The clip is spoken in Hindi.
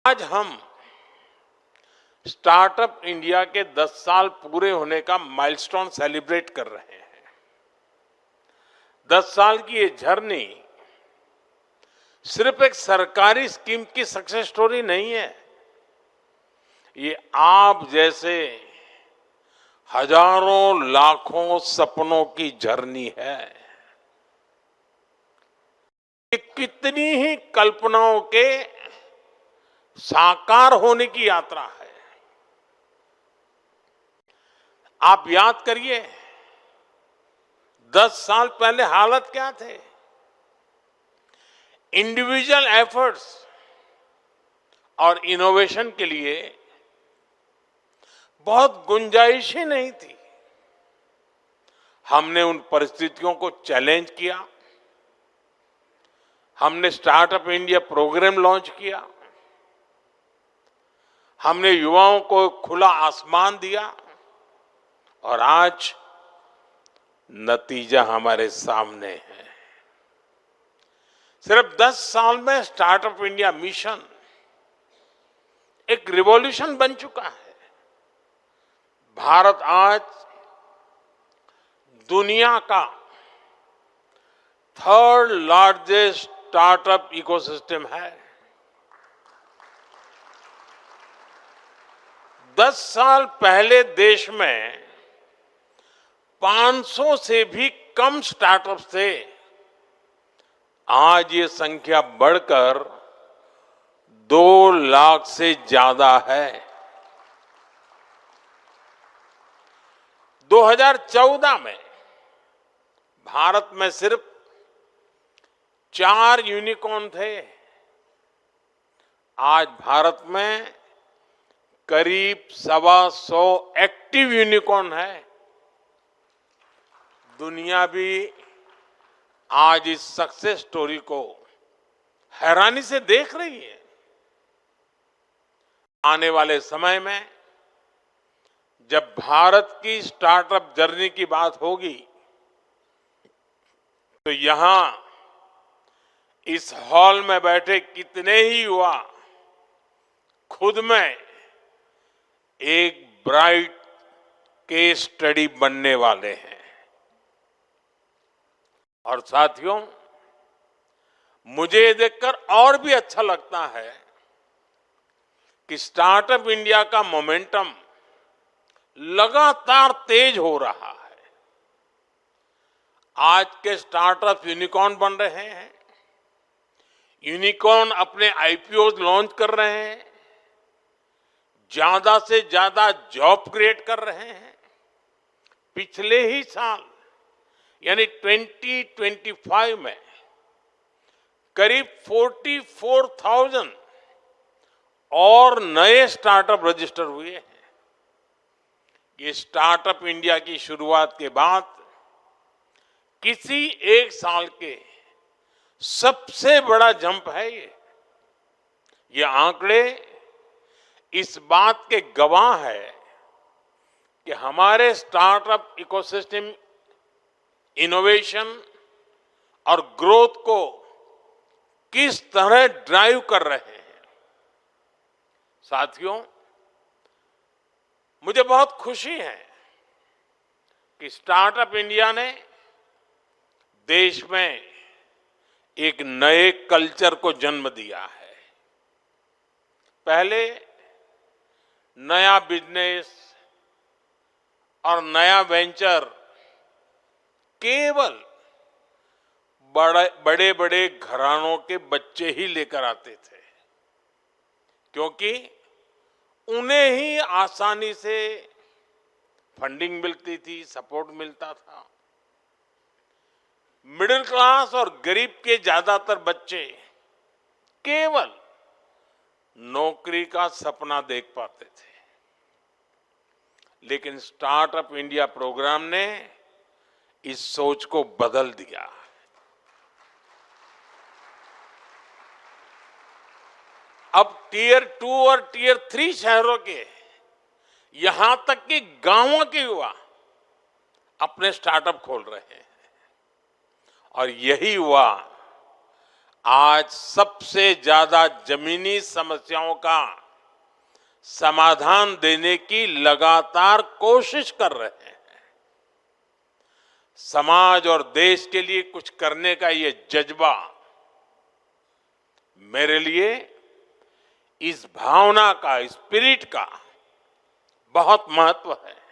आज हम स्टार्टअप इंडिया के 10 साल पूरे होने का माइलस्टोन सेलिब्रेट कर रहे हैं। 10 साल की ये जर्नी सिर्फ एक सरकारी स्कीम की सक्सेस स्टोरी नहीं है। ये आप जैसे हजारों लाखों सपनों की जर्नी है। ये कितनी ही कल्पनाओं के साकार होने की यात्रा है। आप याद करिए 10 साल पहले हालत क्या थे। इंडिविजुअल एफर्ट्स और इनोवेशन के लिए बहुत गुंजाइश ही नहीं थी। हमने उन परिस्थितियों को चैलेंज किया। हमने स्टार्टअप इंडिया प्रोग्राम लॉन्च किया। हमने युवाओं को खुला आसमान दिया और आज नतीजा हमारे सामने है। सिर्फ 10 साल में स्टार्टअप इंडिया मिशन एक रिवॉल्यूशन बन चुका है। भारत आज दुनिया का 3rd लार्जेस्ट स्टार्टअप इकोसिस्टम है। 10 साल पहले देश में 500 से भी कम स्टार्टअप थे। आज ये संख्या बढ़कर 2 लाख से ज्यादा है। 2014 में भारत में सिर्फ 4 यूनिकॉर्न थे। आज भारत में करीब 125 एक्टिव यूनिकॉर्न है। दुनिया भी आज इस सक्सेस स्टोरी को हैरानी से देख रही है। आने वाले समय में जब भारत की स्टार्टअप जर्नी की बात होगी तो यहां इस हॉल में बैठे कितने ही युवा खुद में एक ब्राइट केस स्टडी बनने वाले हैं। और साथियों, मुझे ये देखकर और भी अच्छा लगता है कि स्टार्टअप इंडिया का मोमेंटम लगातार तेज हो रहा है। आज के स्टार्टअप यूनिकॉर्न बन रहे हैं। यूनिकॉर्न अपने आईपीओ लॉन्च कर रहे हैं। ज्यादा से ज्यादा जॉब क्रिएट कर रहे हैं। पिछले ही साल यानी 2025 में करीब 44,000 और नए स्टार्टअप रजिस्टर हुए हैं। ये स्टार्टअप इंडिया की शुरुआत के बाद किसी एक साल के सबसे बड़ा जंप है ये आंकड़े इस बात के गवाह है कि हमारे स्टार्टअप इकोसिस्टम इनोवेशन और ग्रोथ को किस तरह ड्राइव कर रहे हैं। साथियों, मुझे बहुत खुशी है कि स्टार्टअप इंडिया ने देश में एक नए कल्चर को जन्म दिया है। पहले नया बिजनेस और नया वेंचर केवल बड़े बड़े घरानों के बच्चे ही लेकर आते थे, क्योंकि उन्हें ही आसानी से फंडिंग मिलती थी, सपोर्ट मिलता था। मिडिल क्लास और गरीब के ज्यादातर बच्चे केवल नौकरी का सपना देख पाते थे। लेकिन स्टार्टअप इंडिया प्रोग्राम ने इस सोच को बदल दिया। अब टियर 2 और टियर 3 शहरों के यहां तक कि गांवों के युवा अपने स्टार्टअप खोल रहे हैं और यही युवा आज सबसे ज्यादा जमीनी समस्याओं का समाधान देने की लगातार कोशिश कर रहे हैं। समाज और देश के लिए कुछ करने का ये जज्बा मेरे लिए इस भावना का, स्पिरिट का बहुत महत्व है।